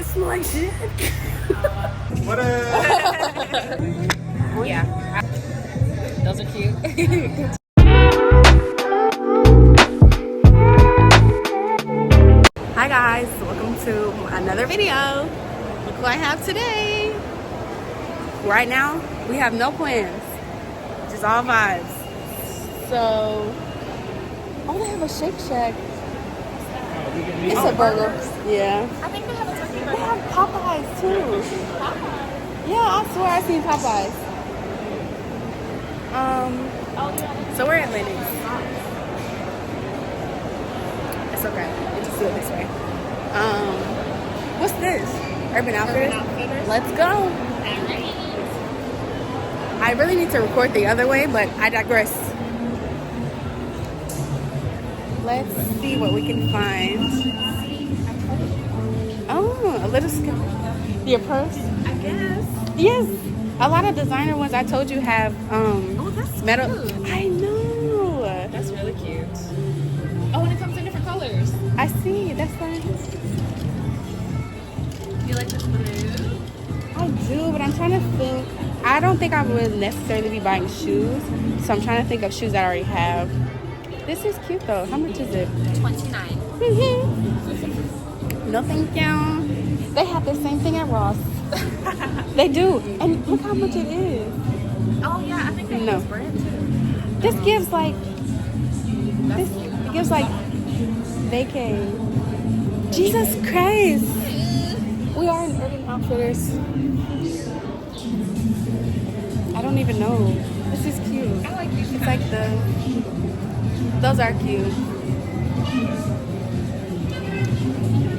It smells like shit. What Yeah. Those are cute. Hi guys, welcome to another video. Look what I have today. Right now, we have no plans. Just all vibes. So, oh, they have a Shake Shack. It's a burger. Yeah. I think they have a turkey They burger. have Popeyes too. Yeah, I swear I seen Popeyes. So we're at Lennox. It's okay. We'll just do it this way. What's this? Urban Outfitters? Let's go. I really need to record the other way, but I digress. Let's see what we can find. Oh, a little your purse? I guess. Yes. A lot of designer ones I told you have Oh, that's metal. cute. I know. That's really cute. Oh, and it comes in different colors. I see. That's nice. You like this blue? I do, but I'm trying to think. I don't think I would necessarily be buying shoes, so I'm trying to think of shoes that I already have. This is cute though. How much is it? $29. No, thank you. They have the same thing at Ross. They do, and look how much it is. Oh yeah, I think they No. use brand too. This gives like That's this. cute. It gives like vacay. Jesus Christ. We are in Urban Outfitters. I don't even know. This is cute. I like these. It's like those are cute.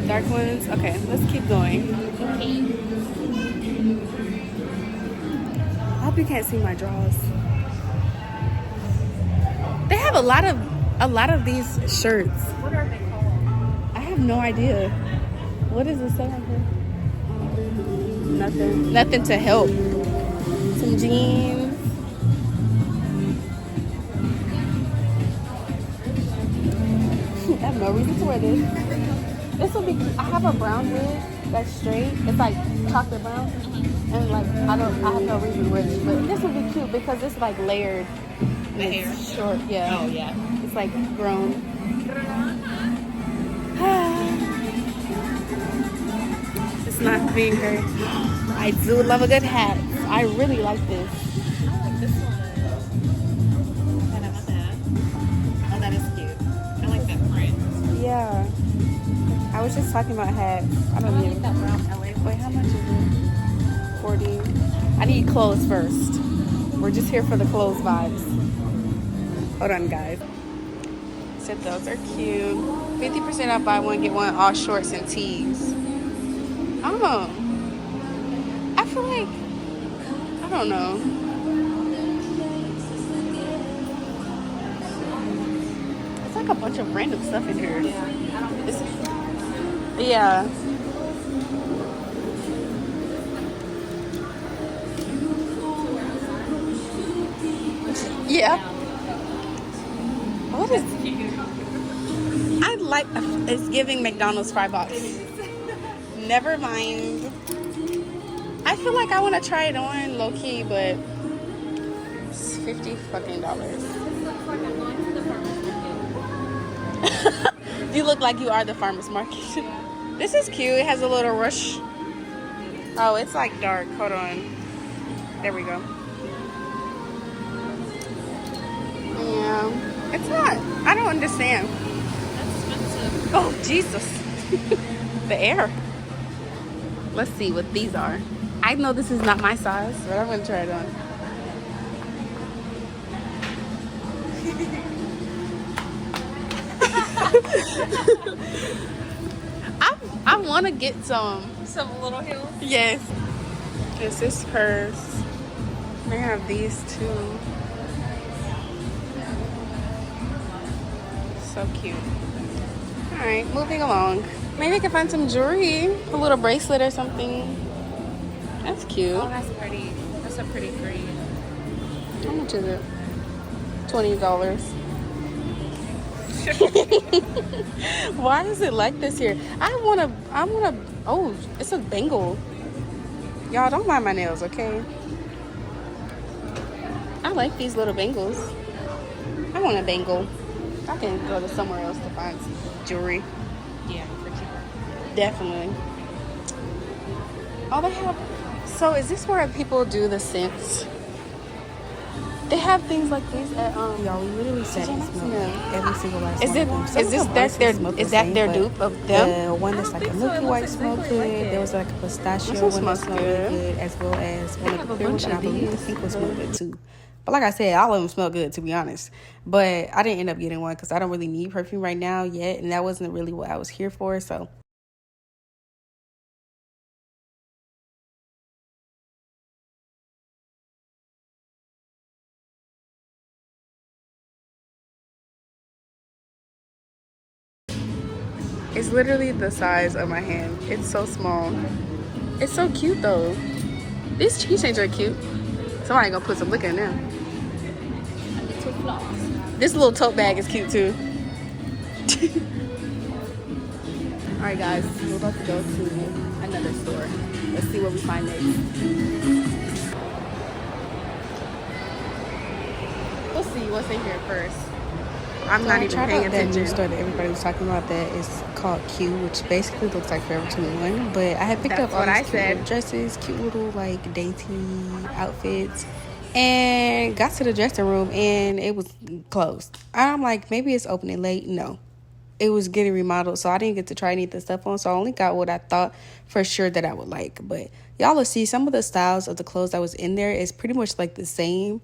Dark ones. Okay, let's keep going. Okay. I hope you can't see my drawers. They have a lot of these shirts. What are they called? I have no idea. What does it say on here? Nothing. Nothing to help. Some jeans. I have no reason to wear this. This will be. I have a brown wig that's straight. It's like chocolate brown, and like I have no reason to wear this, but this would be cute because it's like layered. The And hair? it's short. Yeah. Oh yeah. It's like grown. It's not being great. I do love a good hat. I really like this. I like this one. And I want that. Oh, that is cute. I like that print. Yeah. I was just talking about hats. I I don't like even. that brown LA. Wait, how much is it? 40. I need clothes first. We're just here for the clothes vibes. Hold on, guys. Said those are cute. 50% off, buy one, get one, all shorts and tees. Oh. I feel like, I don't know. It's like a bunch of random stuff in here. Yeah. Yeah. What is? I like. It's giving McDonald's fry box. Never mind. I feel like I want to try it on low key, but it's $50 fucking. You look like you are the farmer's market. This is cute. It has a little rush. Oh, it's like dark. Hold on. There we go. Yeah. It's not. I don't understand. That's expensive. Oh, Jesus. The air. Let's see what these are. I know this is not my size, but I'm going to try it on. I want to get some. Some little heels. Yes. It's this purse. They have these too. So cute. Alright, moving along. Maybe I can find some jewelry. A little bracelet or something. That's cute. Oh, that's pretty. That's a pretty green. How much is it? $20. Why is it like this here? I wanna Oh, it's a bangle. Y'all don't mind my nails, okay? I like these little bangles. I want a bangle. I can go to somewhere else to find some jewelry. Yeah, for cheaper. Definitely. Oh, they have. So, is this where people do the scents? They have things like these at Y'all, we literally sat and smelled every single last Is one it? of them. Some Is of this them that honestly their? smelled the Is that same, their but dupe of them? the one that's like a milky white smelled good. There was like a pistachio one that smelled really good, as well as one of the clear ones. And I believe the pink one smelled good too. But like I said, all of them smell good, to be honest. But I didn't end up getting one because I don't really need perfume right now yet, and that wasn't really what I was here for. So. It's literally the size of my hand. It's so small. It's so cute though. These keychains are cute. Somebody gonna put some liquor in them. This little tote bag is cute too. Alright guys, we're about to go to another store. Let's see what we find next. We'll see what's in here first. I'm not even paying attention. That new store that everybody was talking about that is called Q, which basically looks like Forever 21. But I had picked up all these cute little dresses, cute little like dainty outfits, and got to the dressing room and it was closed. I'm like, maybe it's opening late. No, it was getting remodeled, so I didn't get to try any of the stuff on. So I only got what I thought for sure that I would like. But y'all will see some of the styles of the clothes that was in there is pretty much like the same.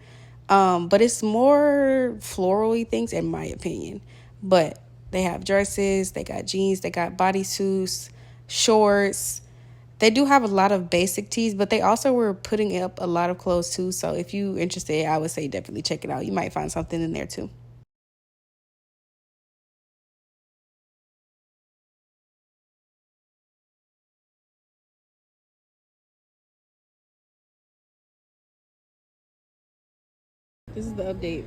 But it's more floral-y things in my opinion. But they have dresses, they got jeans, they got bodysuits, shorts. They do have a lot of basic tees, but they also were putting up a lot of clothes too. So if you're interested, I would say definitely check it out. You might find something in there too. This is the update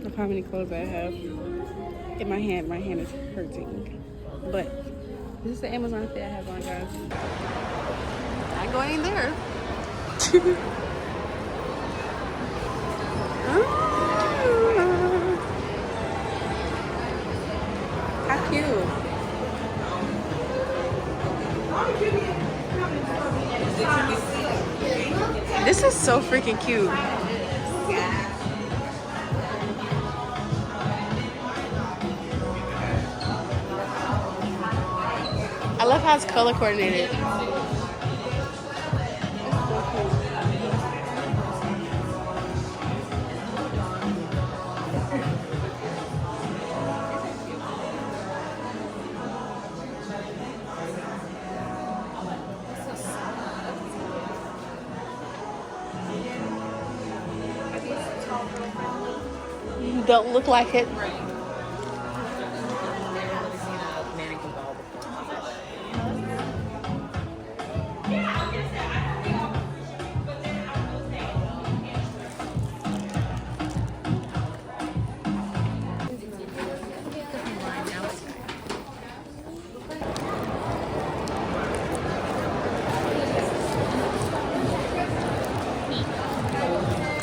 of how many clothes I have in my hand. My hand is hurting. But this is the Amazon fit I have on, guys. Not going in there. How cute. This is so freaking cute. I love how it's color coordinated. You don't look like it.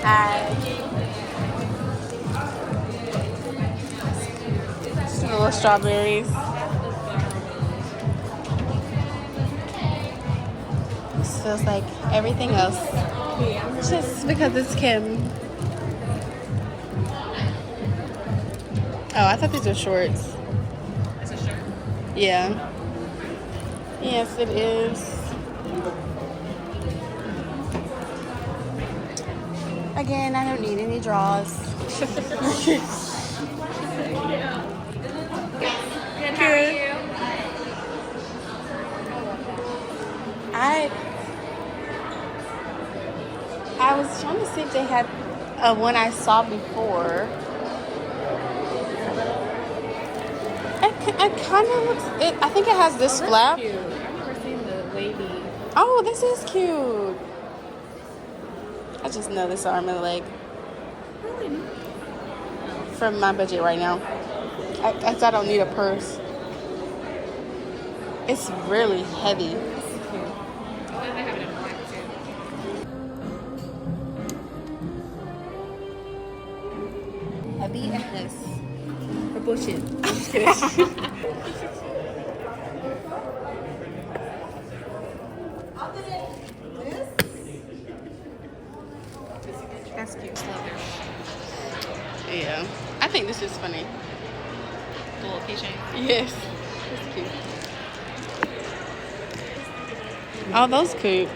Hi. Just little strawberries. This feels like everything else. Just because it's Kim. Oh, I thought these were shorts. It's a shirt. Yeah. Yes, it is. Again, I don't need any draws. Good. I was trying to see if they had one I saw before. It kind of looks. I think it has this flap. Cute. I've never seen the wavy. Oh, this is cute. I just know this arm and leg. Really? For my budget right now. I don't need a purse. It's really heavy. And they have it in black too. Heavy and this. For bullshit. I'm just kidding. That's cute. Slither. Yeah. I think this is funny. The little keychain. Yes. It's cute. Oh, those cute.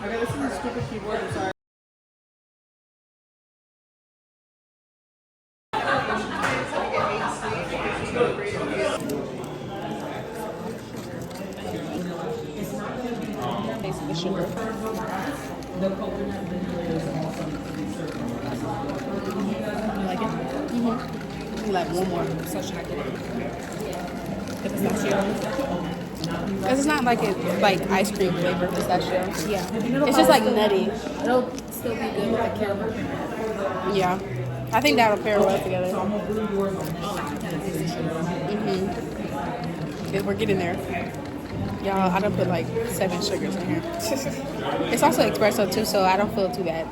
Okay, this is a stupid keyboard. I'm sorry. Taste the sugar. You like it? You like one more. So should I get it? The pistachio? Because it's not like it's like ice cream flavored pistachio. Yeah. It's just like nutty. It'll still be good with the caramel. Yeah. I think that'll pair well together. Yeah, we're getting there. Y'all, I done put like 7 sugars in here. It's also espresso too, so I don't feel too bad.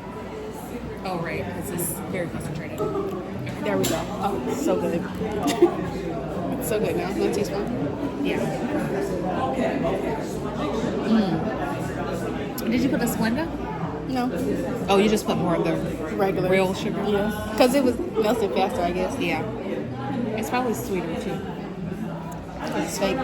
Oh, right. Because it's very concentrated. There we go. Oh, so good. So good now. 1 teaspoon. Yeah. Did you put the Splenda? No. Oh, you just put more of the Regular. real sugar? Yeah. Because it was melted faster, I guess. Yeah. It's probably sweeter too. It's fake.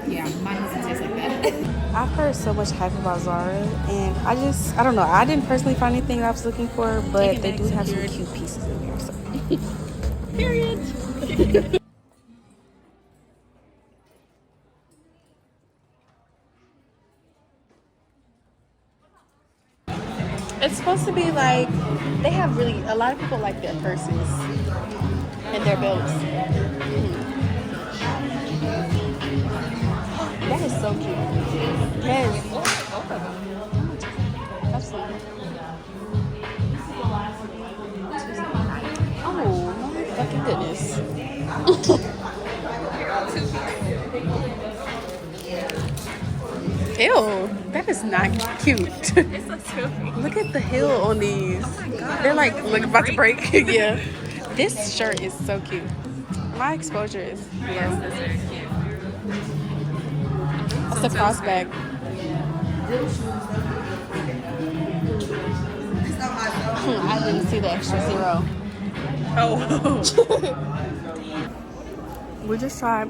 Yeah, mine doesn't taste like that. I've heard so much hype about Zara, and I don't know. I didn't personally find anything that I was looking for, but they do have some cute pieces in here. So. Period. It's supposed to be like, they have really, a lot of people like their purses and their belts. That is so cute. Yes. Absolutely. Oh, my fucking goodness. Ew, that is not cute. Look at the heel on these. They're like about to break. Yeah. This shirt is so cute. My exposure is low. That's a crossback. I didn't see the extra zero. Oh. We just tried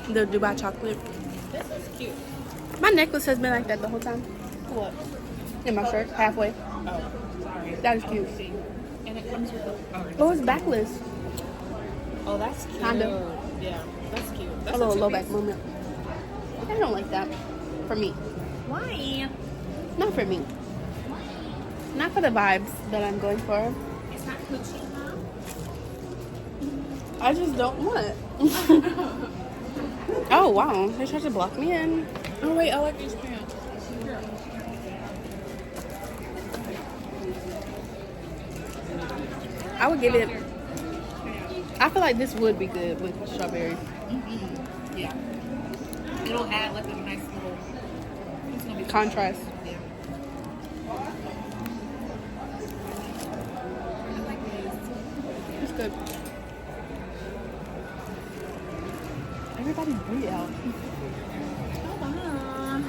the Dubai chocolate. This is cute. My necklace has been like that the whole time. What? In my shirt, halfway. Oh, sorry. That is cute. And it comes with a... Oh, it's backless. Oh, that's cute. Kinda. Yeah, that's cute. That's A little low two-piece. back moment. I don't like that. For me. Why? Not for me. Not for the vibes that I'm going for. It's not coochie. I just don't want it. Oh, wow. They tried to block me in. Oh, wait, I like these pants. Here. I would give it... I feel like this would be good with strawberry. Yeah. It'll add like a nice little... It's gonna be Contrast. Yeah. I like these. It's good. Everybody breathe out. Hold on.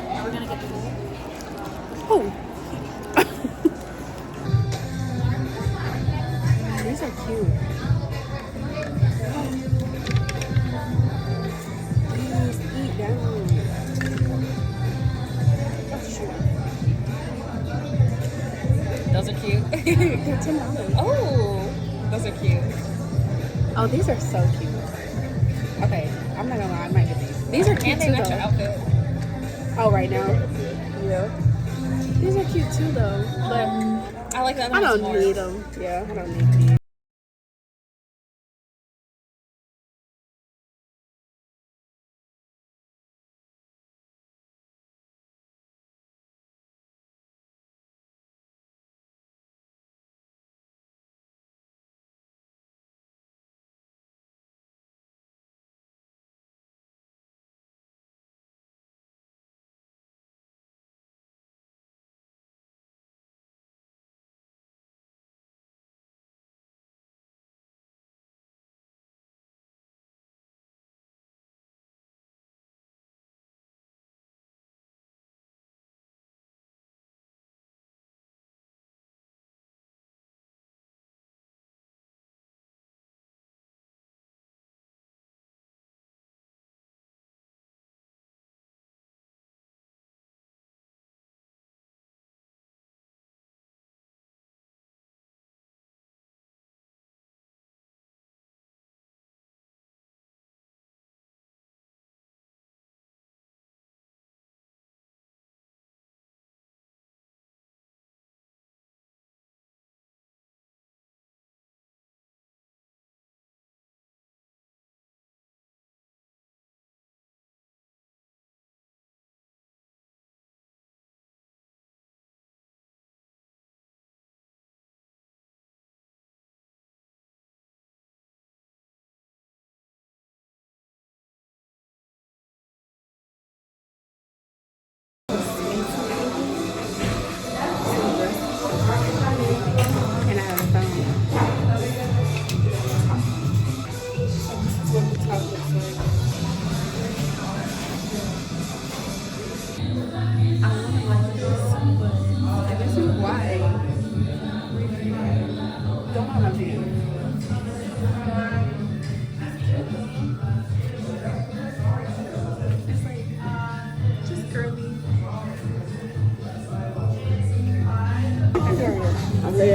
Are we gonna get the bowl? Oh. These are cute. Please eat down. Those are cute. They're $10. Oh, those are cute. Oh, these are so cute. Okay, I'm not gonna lie, I might get these. These are cute And they too, match your though. outfit. Oh, right now. Yeah. These are cute too, though. But I like that. I don't need them. Yeah, I don't need these.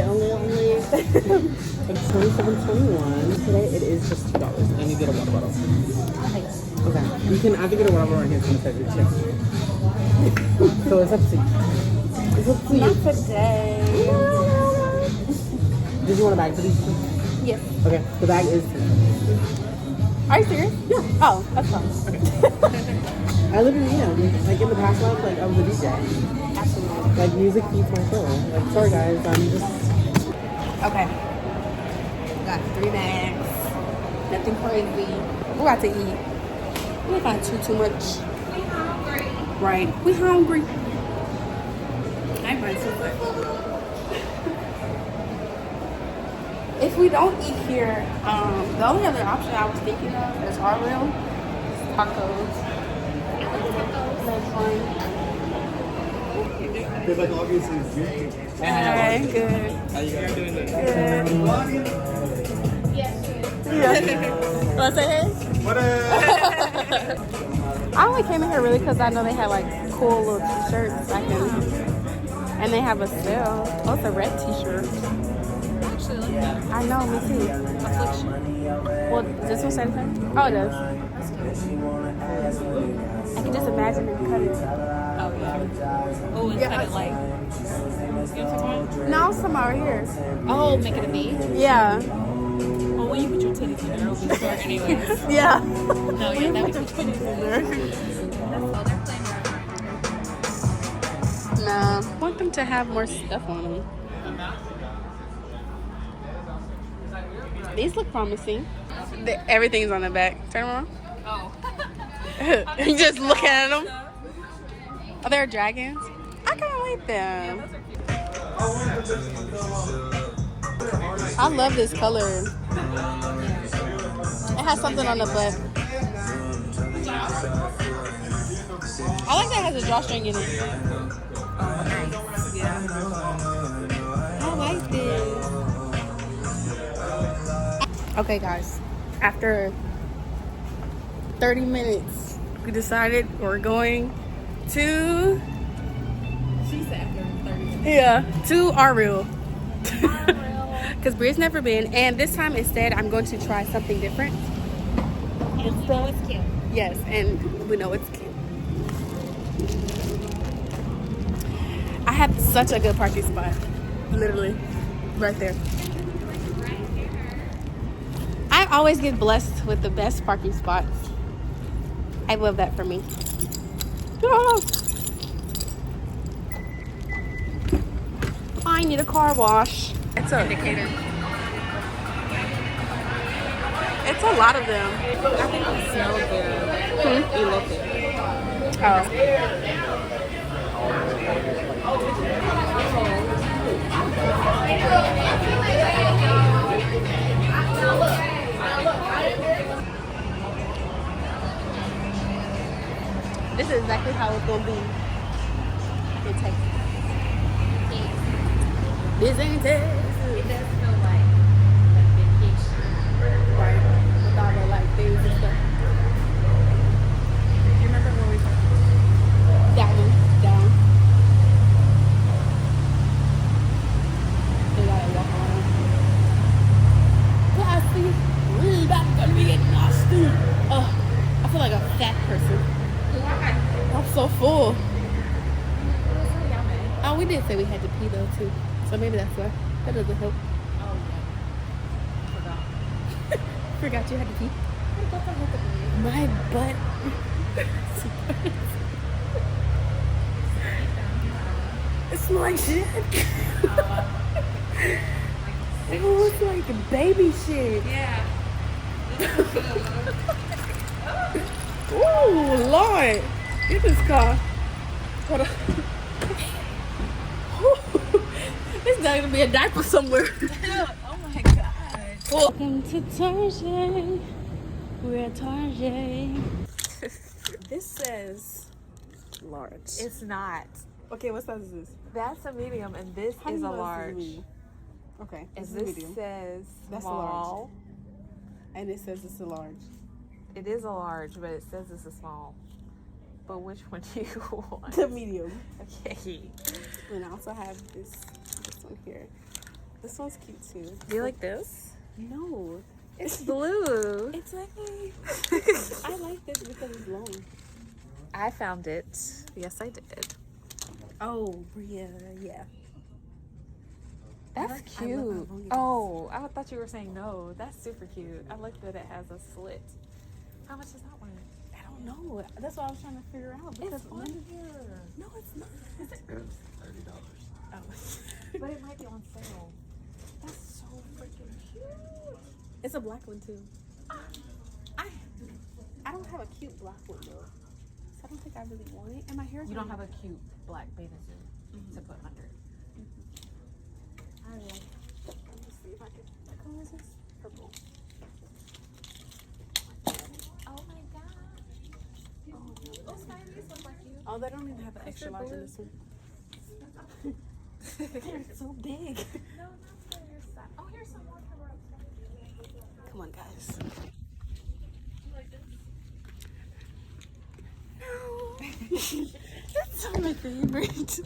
only. It's $27.21 today. It is just $2, and you get a water bottle. Okay. You can either get a water bottle or hand sanitizer too. So it's up to you. It's up to you. Not today. Did you want a bag for these two? Yes. Okay. The bag is. Are you serious? Yeah. Oh, that's fine. I literally am. Like in the past month, like I was a DJ. Absolutely. Like music feeds my soul. Like sorry guys, I'm just. Okay. Got 3 bags. Nothing crazy. We're about to eat. We ain't got too much. We hungry. Right. We hungry. I might so much. If we don't eat here, the only other option I was thinking of is our real tacos. That's fine. Because like obviously it's YouTube. Alright, good. How you guys doing this? Wanna say hey? What I only came in here really because I know they had like cool little t-shirts I can, and they have a sale. Oh, it's a red t-shirt. Actually, look at that. I know, me too. Affliction. Well, does this one say anything? Oh, it does. I can just imagine them cut it. Oh, yeah. Oh, and cut it like. You know what I'm talking about? No, some over here. Oh, make it a V? Yeah. Oh, well, you put your titties in there. It'll be short anyways. Yeah. No, yeah, that would be Titties in there. Oh, they're playing around. Nah, I want them to have more stuff on them. These look promising. Everything's on the back. Turn them around. Oh. You just looking at them. Oh, they're dragons. I kind of like them. I love this color. It has something on the butt. I like that it has a drawstring in it. I like this. Okay, guys. After 30 minutes, we decided we're going to... She said after 30 minutes. Yeah, to our real. Because Bria's never been, and this time instead, I'm going to try something different. And you know it's cute. Yes, and we know it's cute. I have such a good parking spot. Literally, right there. I always get blessed with the best parking spots. I love that for me. Ah. I need a car wash. It's a Indicator. It's a lot of them. I think they smell good. You look it. Oh. This is exactly how it's gonna be in Texas. This ain't Texas. It does feel like a vacation. Right. With all the like things and stuff. You remember when we That one down. They gotta walk around. Classy. Really about to be getting nasty. Oh, I feel like a fat person. I'm so full. Oh, we did say we had to pee though too. So maybe that's why. That doesn't help. Oh, yeah. Forgot you had to pee. My butt. It smells like shit. Oh, it's like baby shit. Yeah. Ooh, Lord. Get this car. Hold on. There's not gonna be a diaper somewhere. Oh, my God. Welcome to Target. We're at Target. This says large. It's not. Okay, what size is this? That's a medium, and this How do is you a know this large. medium? Okay, And this is this medium. says That's a small. large. And it says it's a large. It is a large, but it says it's a small. But which one do you want? The medium. Okay. And I also have this one here. This one's cute too. Do you like this? No. It's blue. Exactly. I like this because it's long. I found it. Yes, I did. Oh, Bria, yeah. That's I love cute. how long it is. Oh, I thought you were saying no. That's super cute. I like that it has a slit. How much is that one? I don't know. That's what I was trying to figure out. Because It's on here. No, it's not. It's $30. Oh. But it might be on sale. That's so freaking cute. It's a black one too. I don't have a cute black one though. So I don't think I really want it. And my hair's You don't have a cute black bathing suit to put under. I like. Let me see if I can. What color is this? Purple. Oh my god. Oh, Sky, these look like you. Oh, they don't even have an extra large in this one. They're so big. No, not for your side. Oh, here's some more for upstairs. Come on, guys. You like this? No. That's not my favorite.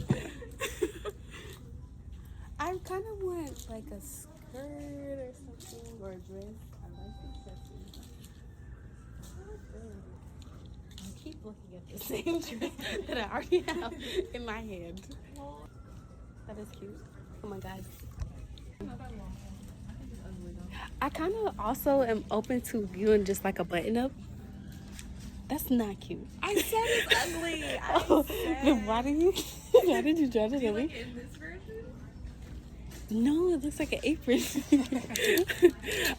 I kind of want like a skirt or something or a dress. I like the dresses. I keep looking at the same dress that I already have in my hand. That is cute. Come on, guys. I kind of also am open to viewing just like a button up. That's not cute. I said it's ugly. Oh, then why did you judge it at me? In this version? No, it looks like an apron.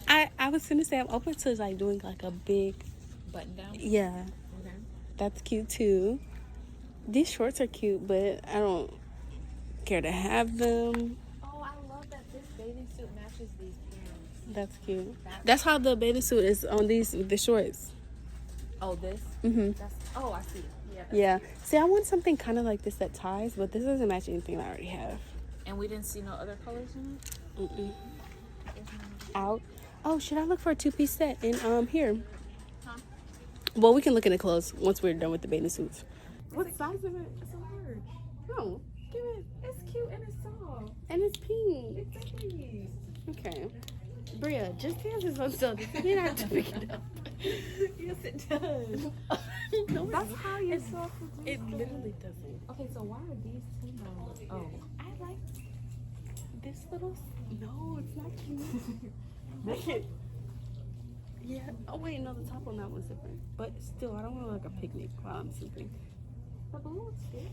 I was gonna say I'm open to like doing like a big, Button down? yeah. Okay. That's cute too. These shorts are cute, but I don't care to have them. Oh, I love that this bathing suit matches these pants. That's cute. That's how the bathing suit is on the shorts. Oh, this? Mhm. Oh, I see. Yeah. Yeah. See, I want something kind of like this that ties, but this doesn't match anything I already have. And we didn't see no other colors in it? Mm-mm. Out. Oh, should I look for a two-piece set in here? Huh? Well, we can look in the clothes once we're done with the bathing suits. What size of it? It's a large. No, give it. It's cute and it's soft. And it's pink. Exactly. Okay. Bria, just because it's on sale doesn't mean I have to pick it up. Yes, it does. No, That's how you it's- saw it literally doesn't. Okay, so why are these $10? Oh. I like this little. No, it's not cute. Yeah. Oh wait, no, the top on that one's different. But still, I don't want like a picnic while I'm sleeping. The blue looks good.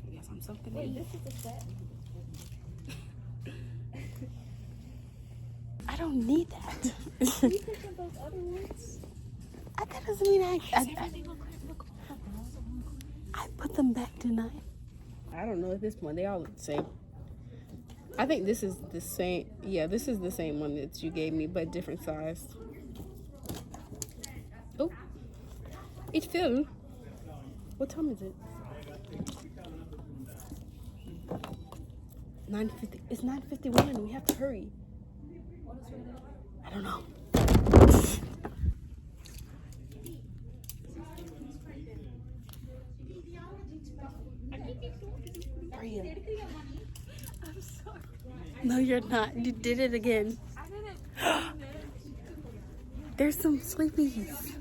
Yes, I'm something. Wait, in. this is a set? I don't need that. You picked up those other ones? That doesn't mean I put them back tonight. I don't know at this point. They all look the same. I think this is the same. Yeah, this is the same one that you gave me, but different size. Oh, it fell. What time is it? 9:50. It's 9:51. We have to hurry. I don't know. Bria. I'm sorry. No, you're not. You did it again. I didn't. There's some sleepies.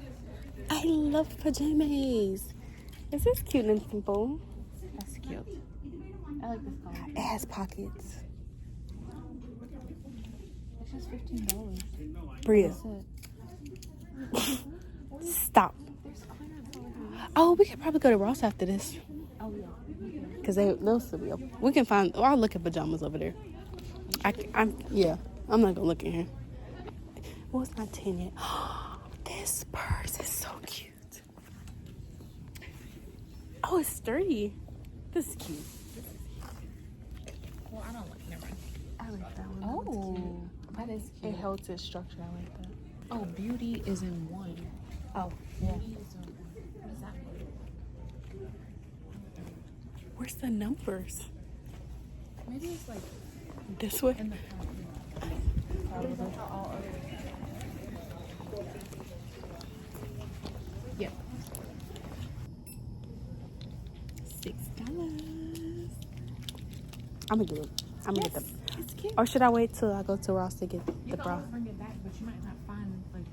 I love pajamas. Is this cute and simple? That's cute. I like this color. It has pockets. It's just $15. Bria, stop. There's clearance over here. Oh, we could probably go to Ross after this. Oh, yeah. Because they'll still be open. We can find, I'll look at pajamas over there. I'm not going to look in here. Well, it's not 10 yet. This purse is so cute. Oh, it's sturdy. This is cute. Well, I don't like. Never mind. I like that one. Oh, that is It cute. holds its structure. I like that. Oh, beauty is in one. Oh, yeah. Beauty is in. What is that for? Where's the numbers? Maybe it's like This way? in the front. All other. Yep. $6. I'm gonna do it. I'm gonna get them. can. Or should I wait till I go to Ross to get You the can bra? always bring it back, but you might not find like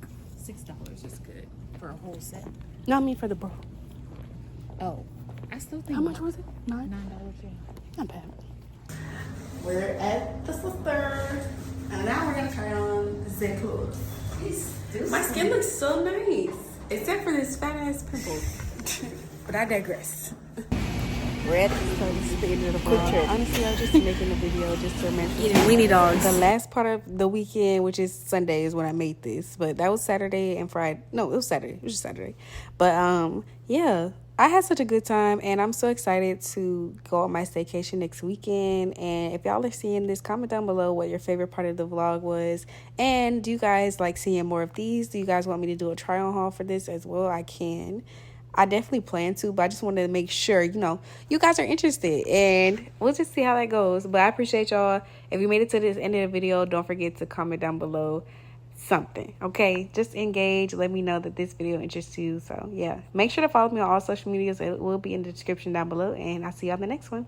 $6 is good for a whole set. No, I mean for the bra. Oh, I still think How much was it? $9? $9. Yeah. Not bad. We're at the sister. And now we're gonna try on the clothes. My skin looks so nice. Except for this fat ass pimple. But I digress. So this is the end of the vlog. Honestly, I was just making a video just to mention Eating weenie dogs. the last part of the weekend, which is Sunday, is when I made this. But that was Saturday and Friday. No, it was Saturday. It was just Saturday. But yeah, I had such a good time, and I'm so excited to go on my staycation next weekend. And if y'all are seeing this, comment down below what your favorite part of the vlog was. And do you guys like seeing more of these? Do you guys want me to do a try-on haul for this as well? I can. I definitely plan to, but I just wanted to make sure, you know, you guys are interested, and we'll just see how that goes. But I appreciate y'all. If you made it to this end of the video, don't forget to comment down below something, okay? Just engage. Let me know that this video interests you. So, yeah. Make sure to follow me on all social medias. It will be in the description down below, and I'll see y'all in the next one.